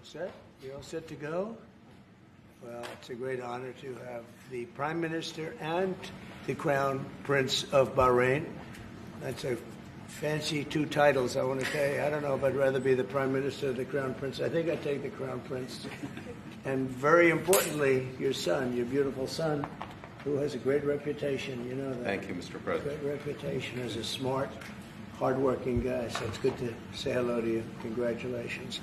set? You all set to go? Well, it's a great honor to have the Prime Minister and the Crown Prince of Bahrain. That's a fancy two titles, I want to tell you. I don't know if I'd rather be the Prime Minister or the Crown Prince. I think I'd take the Crown Prince. And very importantly, your son, your beautiful son, who has a great reputation, you know that. Thank you, Mr. President. Great reputation as a smart, hardworking guy, so it's good to say hello to you. Congratulations.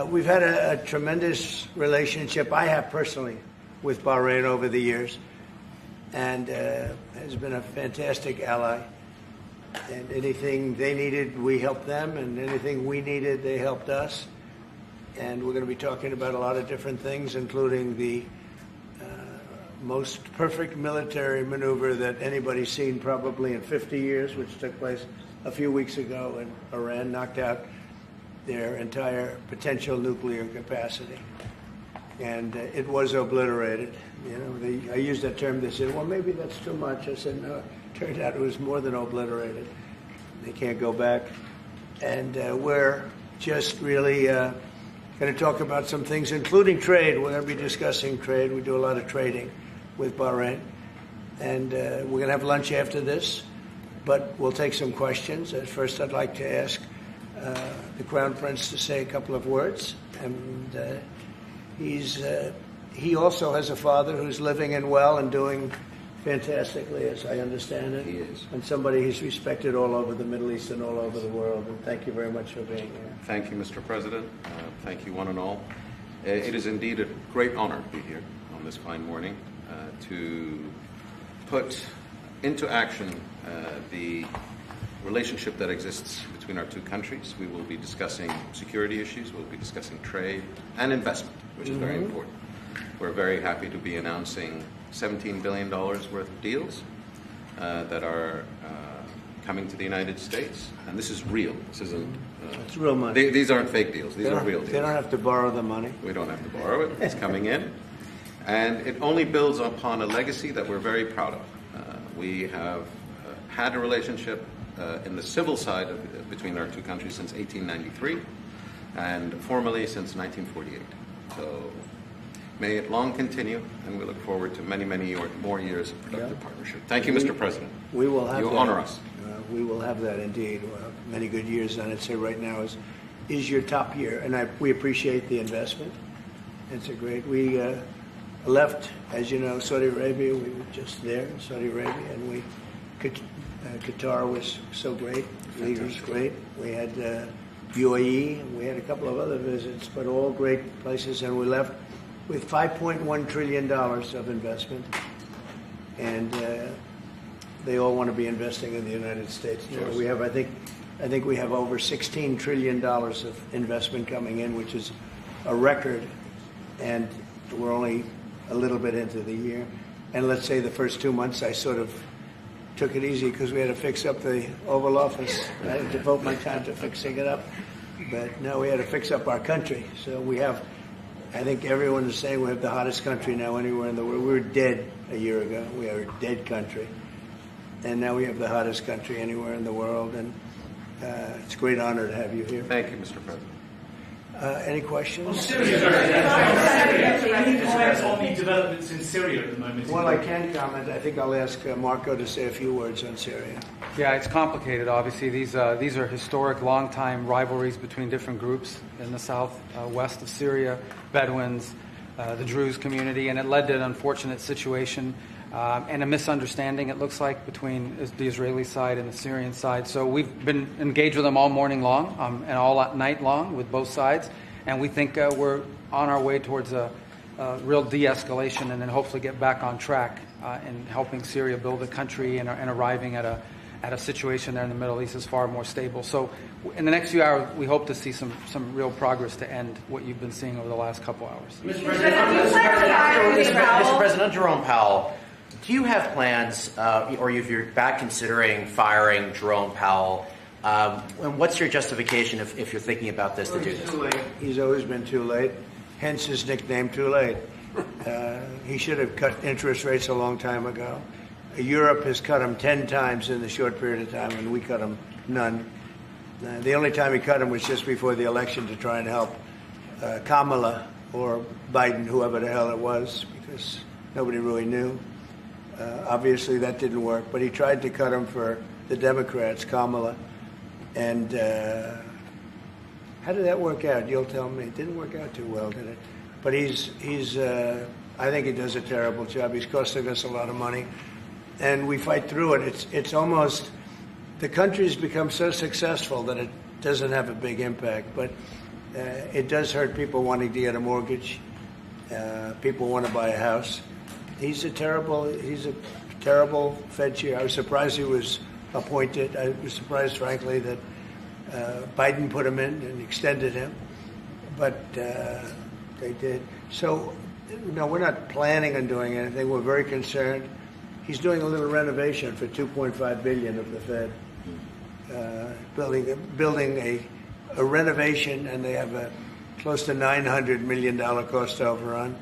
We've had a tremendous relationship, I have personally, with Bahrain over the years, and has been a fantastic ally. And anything they needed, we helped them, and anything we needed, they helped us. And we're going to be talking about a lot of different things, including the most perfect military maneuver that anybody's seen probably in 50 years, which took place a few weeks ago when Iran knocked out their entire potential nuclear capacity. And it was obliterated. You know, I used that term. They said, well, maybe that's too much. I said, no, it turned out it was more than obliterated. They can't go back. And we're just really going to talk about some things, including trade. We're going to be discussing trade. We do a lot of trading with Bahrain. And we're going to have lunch after this, but we'll take some questions. At first, I'd like to ask the Crown Prince to say a couple of words. And he also has a father who's living and well and doing fantastically, as I understand it. He is. And somebody he's respected all over the Middle East and all over the world. And thank you very much for being here. Thank you, Mr. President. Thank you, one and all. It is indeed a great honor to be here on this fine morning to put into action the relationship that exists between our two countries. We will be discussing security issues, we'll be discussing trade and investment, which is very important. We're very happy to be announcing $17 billion worth of deals that are coming to the United States. And this is real. This isn't... it's real money. These aren't fake deals. These are real deals. They don't have to borrow the money. We don't have to borrow it. It's coming in. And it only builds upon a legacy that we're very proud of. We have had a relationship in the civil side between our two countries since 1893 and formally since 1948. So may it long continue, and we look forward to many, many more years of productive partnership. Thank you, Mr. President. We will have you that. Honor us. We will have that indeed. Many good years, and I'd say right now is your top year, and we appreciate the investment. It's a great. We left, as you know, Saudi Arabia. We were just there in Saudi Arabia, and Qatar was so great. Leader was great. We had UAE, and we had a couple of other visits, but all great places, and we left with $5.1 trillion of investment, and they all want to be investing in the United States. Yes. We have, I think we have over $16 trillion of investment coming in, which is a record, and we're only a little bit into the year. And let's say the first 2 months I sort of took it easy because we had to fix up the Oval Office. I had to devote my time to fixing it up, but no, we had to fix up our country. So we have, I think everyone is saying we have the hottest country now anywhere in the world. We were dead a year ago. We are a dead country. And now we have the hottest country anywhere in the world. And it's a great honor to have you here. Thank you, Mr. President. Any questions? On Syria, can you comment on the developments in Syria at the moment? Well, I can comment. I think I'll ask Marco to say a few words on Syria. Yeah, it's complicated, obviously. These are historic, long-time rivalries between different groups in the southwest of Syria, Bedouins, the Druze community, and it led to an unfortunate situation and a misunderstanding, it looks like, between the Israeli side and the Syrian side. So we've been engaged with them all morning long and all night long with both sides, and we think we're on our way towards a real de-escalation and then hopefully get back on track in helping Syria build a country and arriving at a situation there in the Middle East is far more stable. So in the next few hours, we hope to see some real progress to end what you've been seeing over the last couple hours. Mr. President, Jerome Powell, do you have plans, or if you're back considering firing Jerome Powell, and what's your justification if you're thinking about this to do this? Too late. He's always been too late, hence his nickname, Too Late. He should have cut interest rates a long time ago. Europe has cut them 10 times in the short period of time, and we cut them none. The only time he cut them was just before the election to try and help Kamala or Biden, whoever the hell it was, because nobody really knew. Obviously, that didn't work, but he tried to cut him for the Democrats, Kamala. And how did that work out? You'll tell me. It didn't work out too well, did it? But I think he does a terrible job. He's costing us a lot of money, and we fight through it. It's almost, the country's become so successful that it doesn't have a big impact, but it does hurt people wanting to get a mortgage. People want to buy a house. He's a terrible Fed chair. I was surprised he was appointed. I was surprised, frankly, that Biden put him in and extended him, but they did. So, no, we're not planning on doing anything. We're very concerned. He's doing a little renovation for $2.5 billion of the Fed, building a renovation, and they have a close to $900 million cost overrun,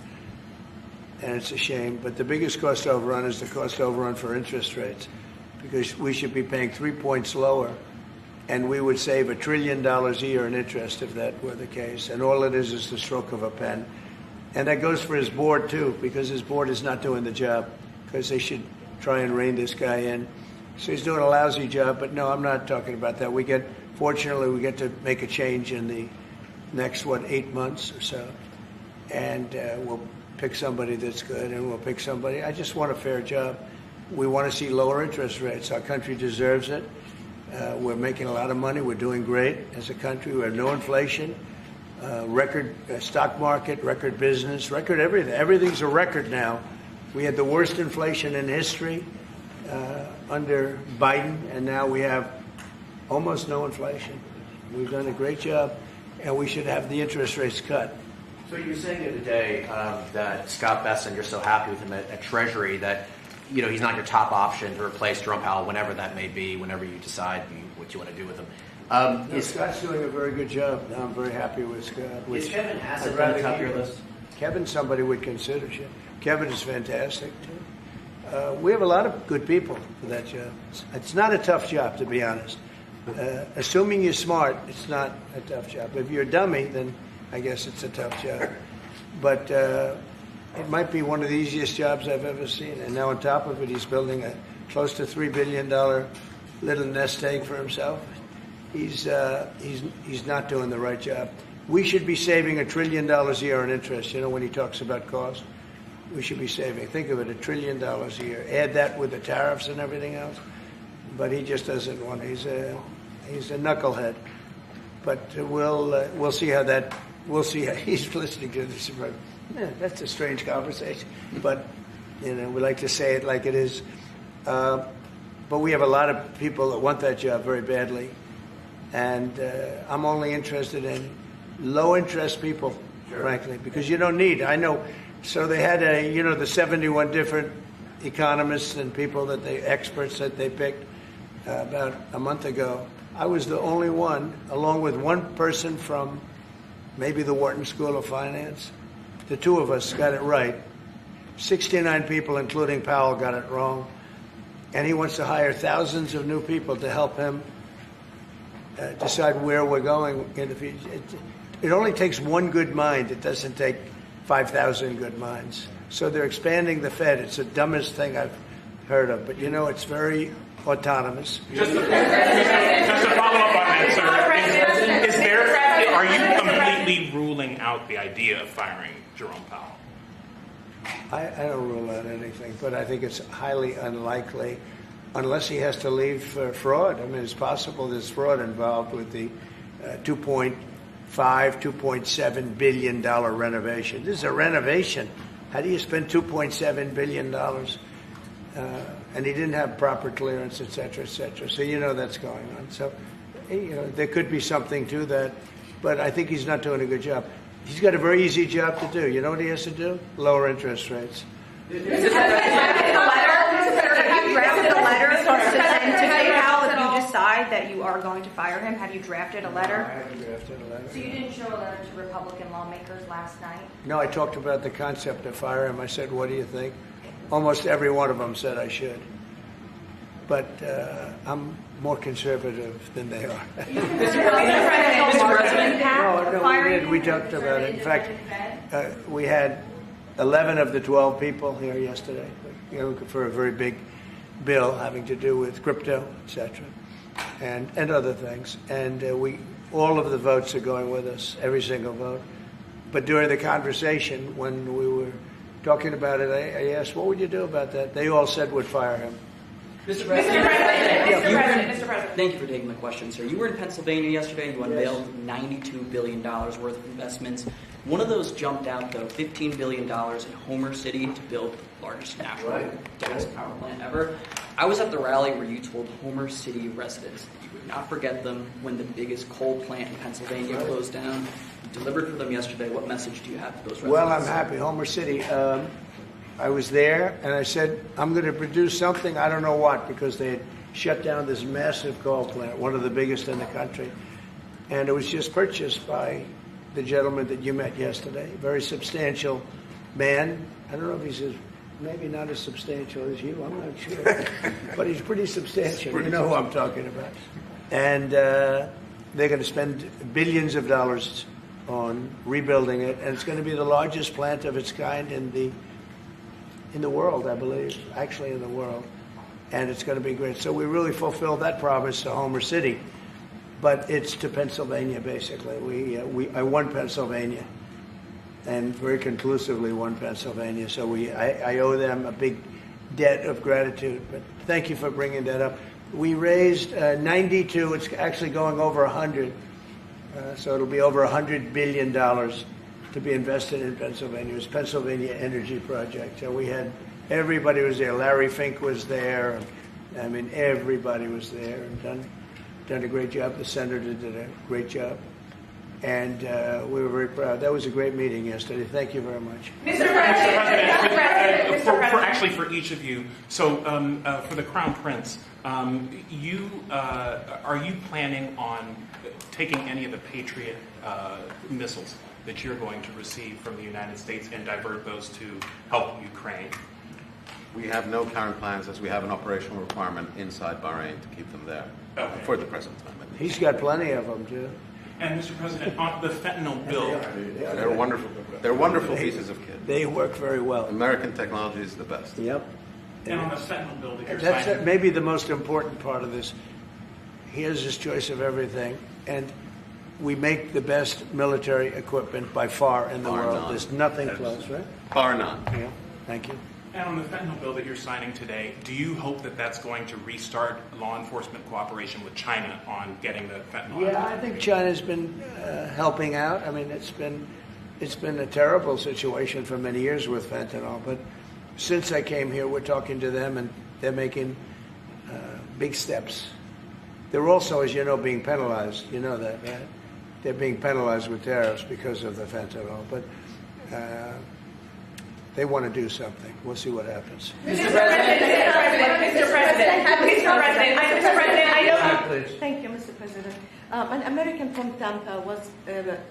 and it's a shame. But the biggest cost overrun is the cost overrun for interest rates, because we should be paying 3 points lower, and we would save $1 trillion a year in interest if that were the case. And all it is the stroke of a pen. And that goes for his board, too, because his board is not doing the job, because they should try and rein this guy in. So he's doing a lousy job, but no, I'm not talking about that. Fortunately, we get to make a change in the next, 8 months or so. And we'll pick somebody that's good, and we'll pick somebody. I just want a fair job. We want to see lower interest rates. Our country deserves it. We're making a lot of money. We're doing great as a country. We have no inflation. Record stock market, record business, record everything. Everything's a record now. We had the worst inflation in history under Biden, and now we have almost no inflation. We've done a great job, and we should have the interest rates cut. So you were saying the other day that Scott Bessent, you're so happy with him at Treasury that he's not your top option to replace Jerome Powell whenever that may be, whenever you decide what you want to do with him. Scott's doing a very good job. I'm very happy with Scott. Is Kevin Hassett on the top of your list? Kevin's somebody would consider. Kevin is fantastic, too. We have a lot of good people for that job. It's not a tough job, to be honest. Assuming you're smart, it's not a tough job. If you're a dummy, then I guess it's a tough job. But it might be one of the easiest jobs I've ever seen. And now on top of it, he's building a close to $3 billion little nest egg for himself. He's not doing the right job. We should be saving $1 trillion a year in interest. When he talks about cost, we should be saving. Think of it, $1 trillion a year. Add that with the tariffs and everything else. But he just doesn't want. He's a knucklehead. But we'll see how that. We'll see how he's listening to this. That's a strange conversation. But we like to say it like it is. But we have a lot of people that want that job very badly. And I'm only interested in low-interest people, frankly, because you don't need. I know. So they had the 71 different economists and people experts that they picked about a month ago. I was the only one, along with one person from maybe the Wharton School of Finance. The two of us got it right. 69 people, including Powell, got it wrong. And he wants to hire thousands of new people to help him decide where we're going in the future. It only takes one good mind. It doesn't take 5,000 good minds. So they're expanding the Fed. It's the dumbest thing I've heard of. But, it's very autonomous. Just to follow up on that, sir, are you completely ruling out the idea of firing Jerome Powell? I don't rule out anything, but I think it's highly unlikely unless he has to leave for fraud. I mean, it's possible there's fraud involved with the $2.7 billion renovation. This is a renovation. How do you spend $2.7 billion? And he didn't have proper clearance, et cetera, et cetera. So that's going on. So there could be something to that, but I think he's not doing a good job. He's got a very easy job to do. You know what he has to do? Lower interest rates. Have you drafted a letter to say how if you decide that you are going to fire him? Have you drafted a letter? No, I haven't drafted a letter. So you didn't show a letter to Republican lawmakers last night? No, I talked about the concept of fire him. I said, what do you think? Almost every one of them said I should. but I'm more conservative than they are. Mr. President, No, we talked about it. In fact, we had 11 of the 12 people here yesterday, for a very big bill having to do with crypto, etc., and other things. And all of the votes are going with us, every single vote. But during the conversation, when we were talking about it, I asked, what would you do about that? They all said would fire him. Mr. President. Mr. President. Thank you for taking my question, sir. You were in Pennsylvania yesterday. You unveiled $92 billion worth of investments. One of those jumped out, though, $15 billion in Homer City to build the largest natural gas power plant ever. I was at the rally where you told Homer City residents that you would not forget them when the biggest coal plant in Pennsylvania closed down. You delivered for them yesterday. What message do you have to those residents? Well, I'm happy. Homer City. I was there, and I said, I'm going to produce something, I don't know what, because they had shut down this massive coal plant, one of the biggest in the country. And it was just purchased by the gentleman that you met yesterday, a very substantial man. I don't know if he's maybe not as substantial as you, I'm not sure. But he's pretty substantial. You know who I'm talking about. And they're going to spend billions of dollars on rebuilding it, and it's going to be the largest plant of its kind in the world, I believe, actually in the world, and it's going to be great. So we really fulfilled that promise to Homer City, but it's to Pennsylvania, basically. I won Pennsylvania, and very conclusively won Pennsylvania, so I owe them a big debt of gratitude, but thank you for bringing that up. We raised 92, it's actually going over 100, so it'll be over $100 billion to be invested in Pennsylvania. It was Pennsylvania Energy Project. So we had, everybody was there. Larry Fink was there. I mean, everybody was there and done a great job. The senator did a great job. And we were very proud. That was a great meeting yesterday. Thank you very much. Mr. President, actually for each of you, so for the Crown Prince, are you planning on taking any of the Patriot missiles that you're going to receive from the United States and divert those to help Ukraine? We have no current plans, as we have an operational requirement inside Bahrain to keep them there for the present time. He's got plenty of them, too. And Mr. President, on the fentanyl bill, They're wonderful. They're wonderful pieces of kit. They work very well. American technology is the best. Yep. and on the fentanyl bill that you're That's signing. maybe the most important part of this. He has his choice of everything, and we make the best military equipment by far in the Bar world. none. There's nothing close, right? Bar none. Yeah. Thank you. And on the fentanyl bill that you're signing today, do you hope that that's going to restart law enforcement cooperation with China on getting the fentanyl? Yeah, I think China's been helping out. I mean, it's been a terrible situation for many years with fentanyl, but since I came here, we're talking to them, and they're making big steps. They're also, as you know, being penalized. You know that, right? They're being penalized with tariffs because of the fentanyl, but they want to do something. We'll see what happens. Mr. President, I know. Thank you, Mr. President. An American from Tampa was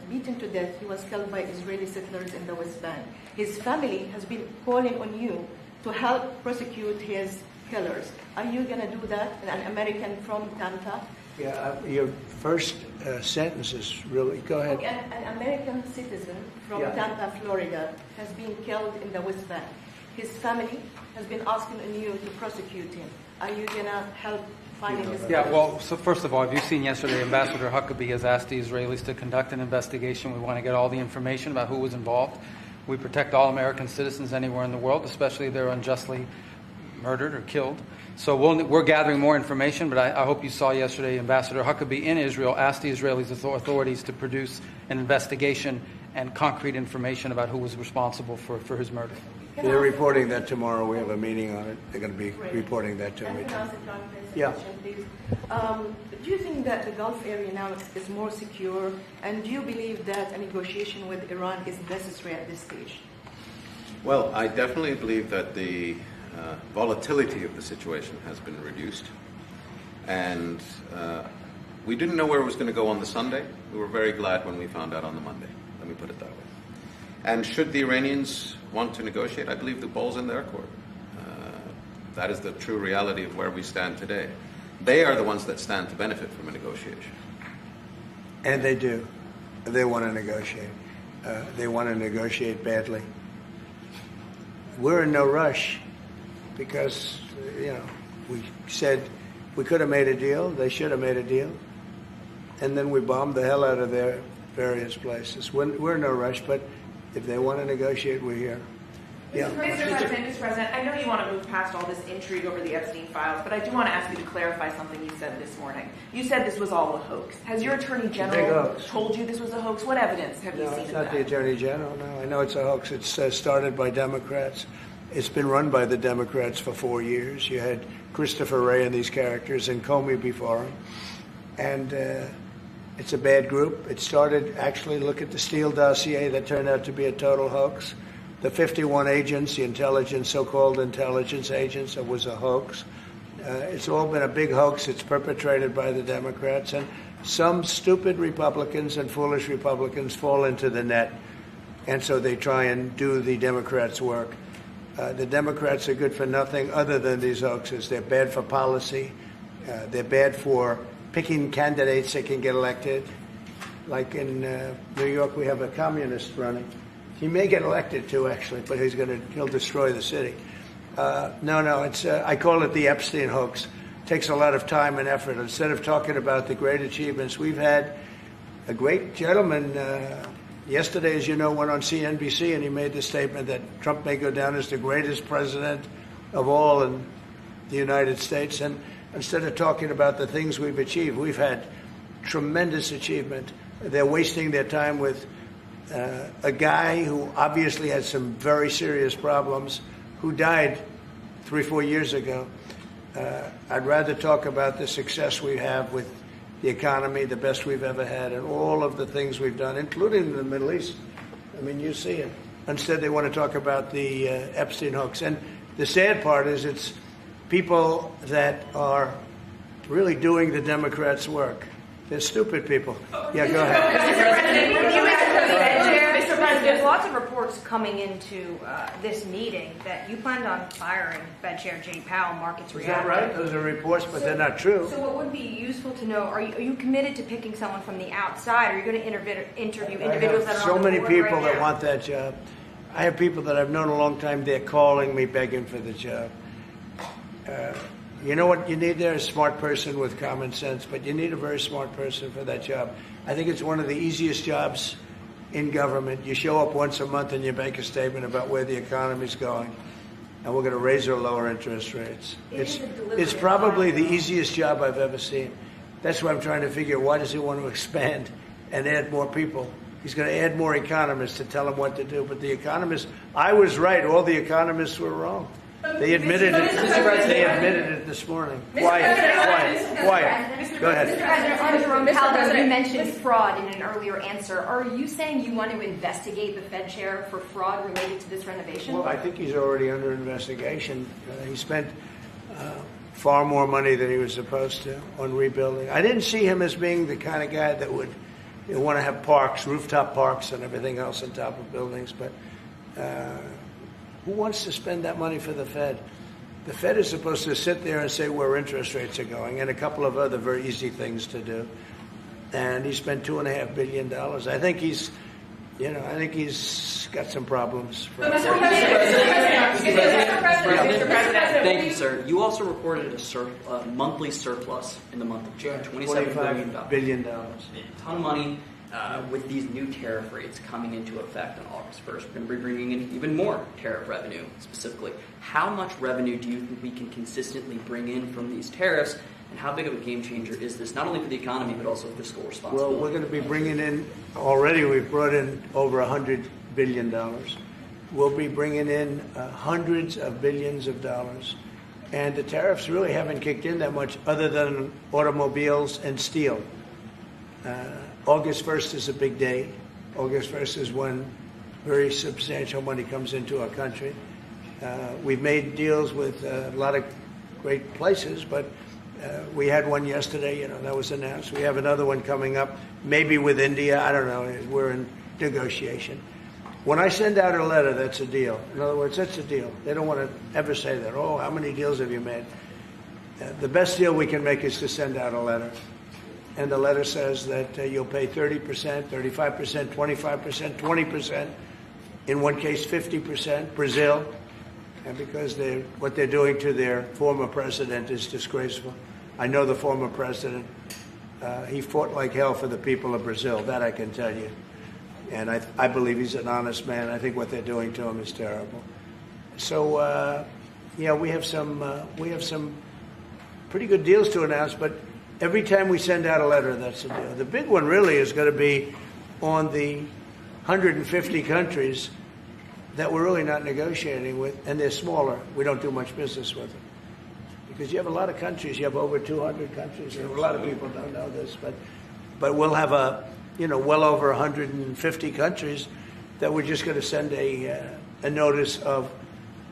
beaten to death. He was killed by Israeli settlers in the West Bank. His family has been calling on you to help prosecute his killers. Are you going to do that? An American from Tampa? Yeah, your first sentence is really. Go ahead. Okay, an American citizen from Tampa, Florida, has been killed in the West Bank. His family has been asking on you to prosecute him. Are you going to help finding his Yeah, killers? well, so first of all, have you seen yesterday, Ambassador Huckabee has asked the Israelis to conduct an investigation. We want to get all the information about who was involved. We protect all American citizens anywhere in the world, especially if they're unjustly murdered or killed. So we're gathering more information, but I hope you saw yesterday Ambassador Huckabee in Israel asked the Israeli authorities to produce an investigation and concrete information about who was responsible for his murder. They're reporting that tomorrow. We have a meeting on it. They're going to be reporting that to me. Can I ask a question, Yeah. please? Do you think that the Gulf area now is more secure, and do you believe that a negotiation with Iran is necessary at this stage? Well, I definitely believe that the volatility of the situation has been reduced. And we didn't know where it was going to go on the Sunday. We were very glad when we found out on the Monday. Let me put it that way. And should the Iranians want to negotiate, I believe the ball's in their court. That is the true reality of where we stand today. They are the ones that stand to benefit from a negotiation. And they do. They want to negotiate. They want to negotiate badly. We're in no rush because, we said we could have made a deal. They should have made a deal. And then we bombed the hell out of their various places. We're in no rush, but if they want to negotiate, we're here. Yeah. Mr. President, I know you want to move past all this intrigue over the Epstein files, but I do want to ask you to clarify something you said this morning. You said this was all a hoax. Has your Attorney General told you this was a hoax? What evidence have you seen it's of not that? the Attorney General, no. I know it's a hoax. It's started by Democrats. It's been run by the Democrats for 4 years. You had Christopher Wray and these characters and Comey before him. And it's a bad group. It started, actually, look at the Steele dossier that turned out to be a total hoax. The 51 agents, the so-called intelligence agents, it was a hoax. It's all been a big hoax. It's perpetrated by the Democrats. And some stupid Republicans and foolish Republicans fall into the net. And so they try and do the Democrats' work. The Democrats are good for nothing other than these hoaxes. They're bad for policy. They're bad for picking candidates that can get elected. Like in New York, we have a communist running. He may get elected too, actually, but he'll destroy the city. It's I call it the Epstein hoax. It takes a lot of time and effort. Instead of talking about the great achievements, we've had a great gentleman. Yesterday, as you know, went on CNBC and he made the statement that Trump may go down as the greatest president of all in the United States. And instead of talking about the things we've achieved, we've had tremendous achievement. They're wasting their time with a guy who obviously had some very serious problems, who died 3-4 years ago. I'd rather talk about the success we have with the economy, the best we've ever had, and all of the things we've done, including the Middle East. I mean, you see it. Instead, they want to talk about the Epstein hoax. And the sad part is it's people that are really doing the Democrats' work. They're stupid people. Yeah, go ahead. Mr. President, there's lots of reports coming into this meeting that you planned on firing Fed Chair Jay Powell. Markets reacted. Is that right? Those are reports, but they're not true. So what would be useful to know, are you committed to picking someone from the outside? Are you going to interview individuals that are so on the many board people right that now? want that job. I have people that I've known a long time. They're calling me, begging for the job. You know what you need there? A smart person with common sense, but you need a very smart person for that job. I think it's one of the easiest jobs in government. You show up once a month and you make a statement about where the economy's going, and we're going to raise or lower interest rates. It's probably the easiest job I've ever seen. That's why I'm trying to figure, why does he want to expand and add more people? He's going to add more economists to tell him what to do. But the economists, I was right. All the economists were wrong. They admitted it. They admitted it this morning. Quiet. Go ahead. Mr. President, you mentioned fraud in an earlier answer. Are you saying you want to investigate the Fed chair for fraud related to this renovation? Well, I think he's already under investigation. He spent far more money than he was supposed to on rebuilding. I didn't see him as being the kind of guy that would want to have parks, rooftop parks, and everything else on top of buildings, but. Who wants to spend that money for the Fed? The Fed is supposed to sit there and say where interest rates are going and a couple of other very easy things to do. And he spent $2.5 billion. I think he's got some problems. Thank you, sir. You also reported a monthly surplus in the month of June, $27 billion. A ton of money. With these new tariff rates coming into effect on August 1st, we're going to be bringing in even more tariff revenue specifically. How much revenue do you think we can consistently bring in from these tariffs, and how big of a game changer is this, not only for the economy, but also fiscal responsibility? Well, we're going to be bringing in, already we've brought in over $100 billion. We'll be bringing in hundreds of billions of dollars. And the tariffs really haven't kicked in that much other than automobiles and steel. August 1st is a big day. August 1st is when very substantial money comes into our country. We've made deals with a lot of great places, but we had one yesterday, that was announced. We have another one coming up, maybe with India. I don't know. We're in negotiation. When I send out a letter, that's a deal. In other words, that's a deal. They don't want to ever say that. Oh, how many deals have you made? The best deal we can make is to send out a letter. And the letter says that you'll pay 30%, 35%, 25%, 20%, in one case 50%, Brazil. And because what they're doing to their former president is disgraceful. I know the former president. He fought like hell for the people of Brazil, that I can tell you. And I believe he's an honest man. I think what they're doing to him is terrible. So, yeah, we have some pretty good deals to announce, but every time we send out a letter, that's a deal. The big one really is going to be on the 150 countries that we're really not negotiating with, and they're smaller. We don't do much business with them. Because you have a lot of countries, you have over 200 countries, and a lot of people don't know this, but we'll have well over 150 countries that we're just going to send a notice of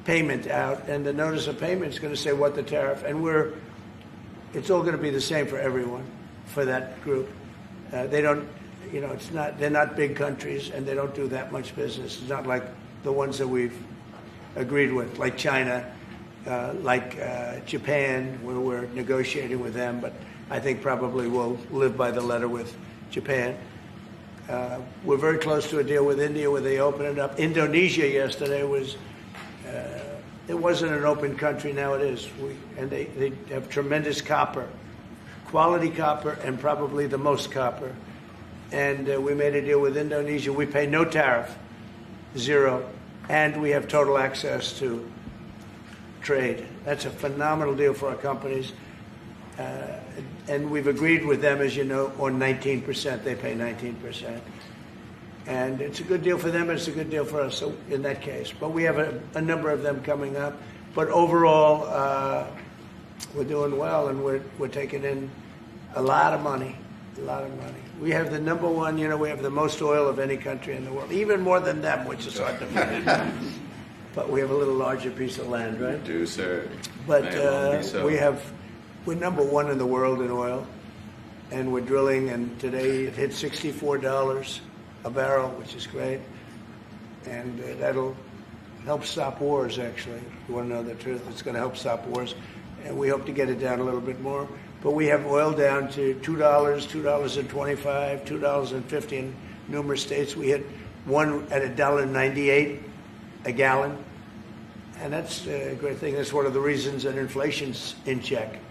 payment out, and the notice of payment is going to say what the tariff, and it's all going to be the same for everyone, for that group. They don't, they're not big countries, and they don't do that much business. It's not like the ones that we've agreed with, like China, like Japan, where we're negotiating with them, but I think probably we'll live by the letter with Japan. We're very close to a deal with India where they open it up. Indonesia yesterday it wasn't an open country, now it is. And they have tremendous copper, quality copper, and probably the most copper. And we made a deal with Indonesia. We pay no tariff, zero, and we have total access to trade. That's a phenomenal deal for our companies. And we've agreed with them, as you know, on 19%. They pay 19%. And it's a good deal for them, it's a good deal for us, so in that case. But we have a number of them coming up. But overall, we're doing well, and we're taking in a lot of money, We have the number one, we have the most oil of any country in the world, even more than them, which is hard to believe. But we have a little larger piece of land, right? We do, sir. But we're number one in the world in oil, and we're drilling, and today it hit $64 a barrel, which is great, and that'll help stop wars, actually. If you want to know the truth, it's going to help stop wars, and we hope to get it down a little bit more. But we have oil down to $2, $2.25, $2.50 in numerous states. We hit one at $1.98 a gallon, and that's a great thing. That's one of the reasons that inflation's in check.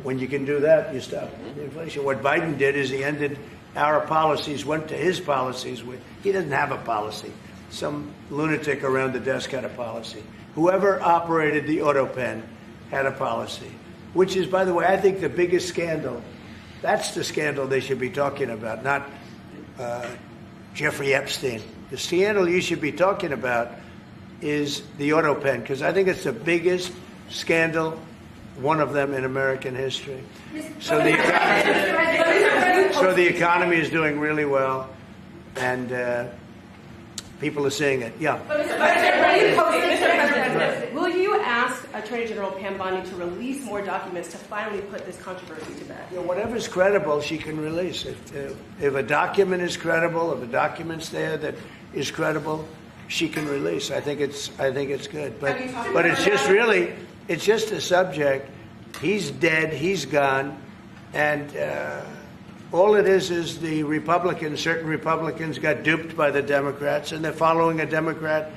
When you can do that, you stop the inflation. What Biden did is he ended our policies, went to his policies. He doesn't have a policy. Some lunatic around the desk had a policy. Whoever operated the auto pen had a policy, which is, by the way, I think the biggest scandal. That's the scandal they should be talking about, not Jeffrey Epstein. The scandal you should be talking about is the auto pen, because I think it's the biggest scandal, one of them in American history. So the economy is doing really well, and people are seeing it. Yeah. Will you ask Attorney General Pam Bondi to release more documents to finally put this controversy to bed? Whatever's credible, she can release. If a document is credible, if a document's there that is credible, she can release. I think it's good. But it's just a subject. He's dead. He's gone, and all it is the certain Republicans got duped by the Democrats, and they're following a Democrat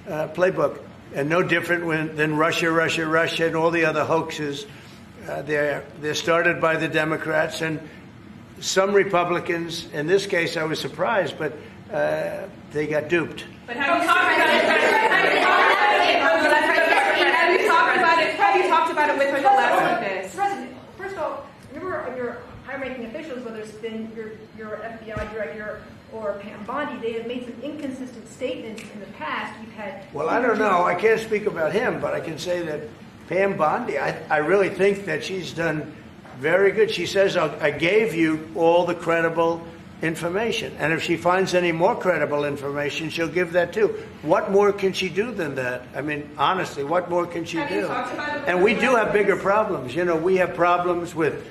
playbook, and no different than Russia, and all the other hoaxes. They're started by the Democrats, and some Republicans. In this case, I was surprised, but they got duped. But have you talked about it with her the last week? President, first of all, remember your high-ranking officials, whether it's been your FBI director or Pam Bondi, they have made some inconsistent statements in the past. You've had. Well, I don't know. I can't speak about him, but I can say that Pam Bondi, I really think that she's done very good. She says, I gave you all the credible information. And if she finds any more credible information, she'll give that too. What more can she do than that? I mean, honestly, what more can she do? And we do have bigger problems. We have problems with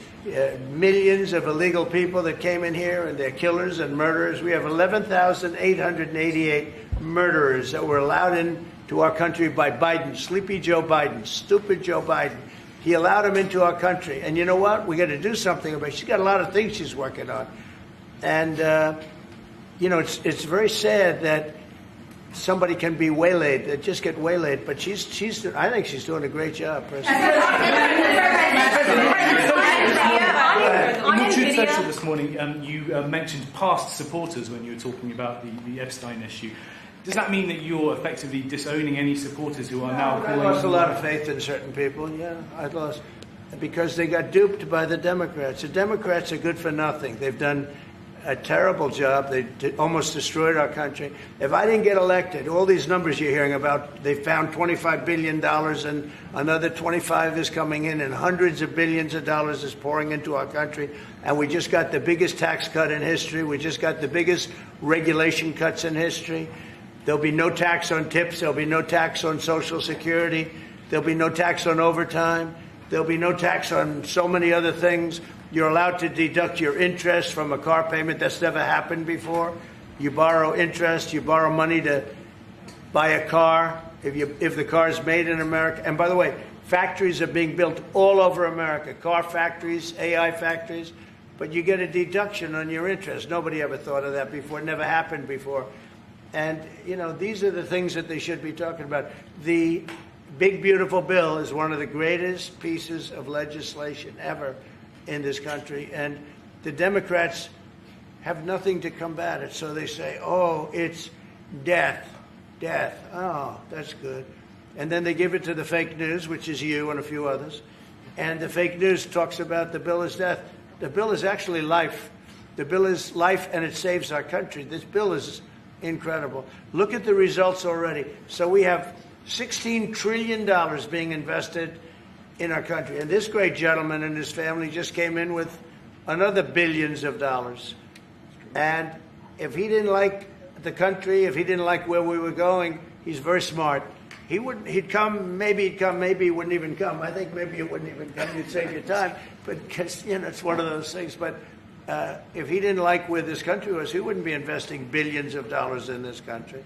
millions of illegal people that came in here, and they're killers and murderers. We have 11,888 murderers that were allowed into our country by Biden, Sleepy Joe Biden, stupid Joe Biden. He allowed them into our country. And you know what? We got to do something about it. She's got a lot of things she's working on. And, you know, it's very sad that somebody can be waylaid, that just get waylaid. But I think she's doing a great job, personally. In your Truth Social this morning, you mentioned past supporters when you were talking about the Epstein issue. Does that mean that you're effectively disowning any supporters who are now calling? I lost a lot of faith in certain people, yeah. I lost, because they got duped by the Democrats. The Democrats are good for nothing. They've done a terrible job. They almost destroyed our country. If I didn't get elected, all these numbers you're hearing about, they found $25 billion and another 25 is coming in and hundreds of billions of dollars is pouring into our country. And we just got the biggest tax cut in history. We just got the biggest regulation cuts in history. There'll be no tax on tips. There'll be no tax on Social Security. There'll be no tax on overtime. There'll be no tax on so many other things. You're allowed to deduct your interest from a car payment. That's never happened before. You borrow interest. You borrow money to buy a car if the car is made in America. And by the way, factories are being built all over America. Car factories, AI factories. But you get a deduction on your interest. Nobody ever thought of that before. It never happened before. And, you know, these are the things that they should be talking about. The big, beautiful bill is one of the greatest pieces of legislation ever in this country. And the Democrats have nothing to combat it. So they say, oh, it's death. Oh, that's good. And then they give it to the fake news, which is you and a few others. And the fake news talks about the bill is death. The bill is actually life. The bill is life, and it saves our country. This bill is incredible. Look at the results already. So we have $16 trillion being invested in our country. And this great gentleman and his family just came in with another billions of dollars. And if he didn't like the country, if he didn't like where we were going, he's very smart. He'd come, maybe he wouldn't even come. I think maybe he wouldn't even come. You'd save your time. But, you know, it's one of those things. But if he didn't like where this country was, he wouldn't be investing billions of dollars in this country.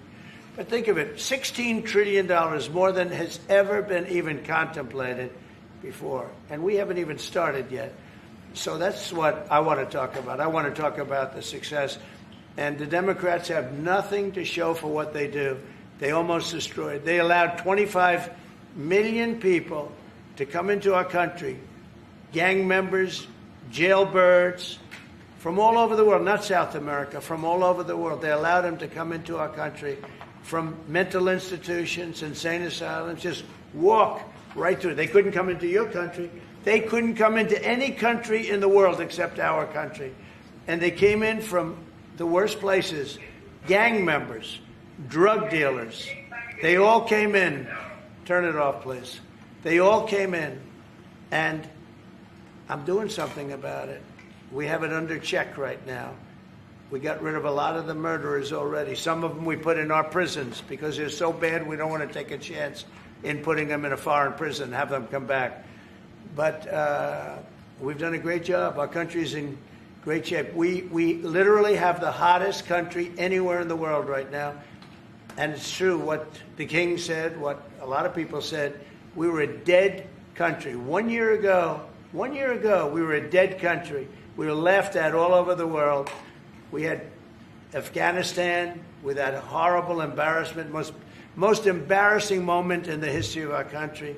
But think of it, $16 trillion, more than has ever been even contemplated before. And we haven't even started yet. So that's what I want to talk about. I want to talk about the success. And the Democrats have nothing to show for what they do. They almost destroyed. They allowed 25 million people to come into our country, gang members, jailbirds, from all over the world, not South America, from all over the world. They allowed them to come into our country from mental institutions, insane asylums, just walk right through. They couldn't come into your country. They couldn't come into any country in the world except our country. And they came in from the worst places, gang members, drug dealers. They all came in. Turn it off, please. They all came in. And I'm doing something about it. We have it under check right now. We got rid of a lot of the murderers already. Some of them we put in our prisons because they're so bad we don't want to take a chance in putting them in a foreign prison, have them come back. But we've done a great job. Our country's in great shape. We literally have the hottest country anywhere in the world right now. And it's true what the king said, what a lot of people said. We were a dead country. 1 year ago, we were a dead country. We were laughed at all over the world. We had Afghanistan with that horrible embarrassment, most embarrassing moment in the history of our country.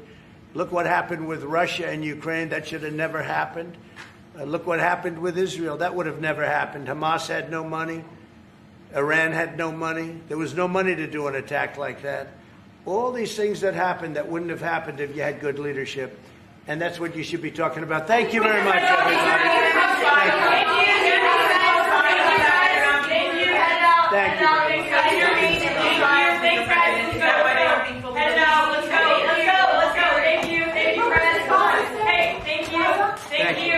Look what happened with Russia and Ukraine. That should have never happened. Look what happened with Israel. That would have never happened. Hamas had no money. Iran had no money. There was no money to do an attack like that. All these things that happened that wouldn't have happened if you had good leadership. And that's what you should be talking about. Thank you very much, everybody. Thank you. Thank you.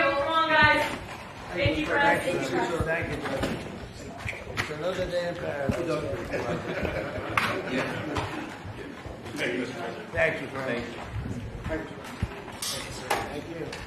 Thank you, Fred. Thank you. It's another day in paradise. Thank you, Mr. President. Thank you, Fred. Thank you. Thank you.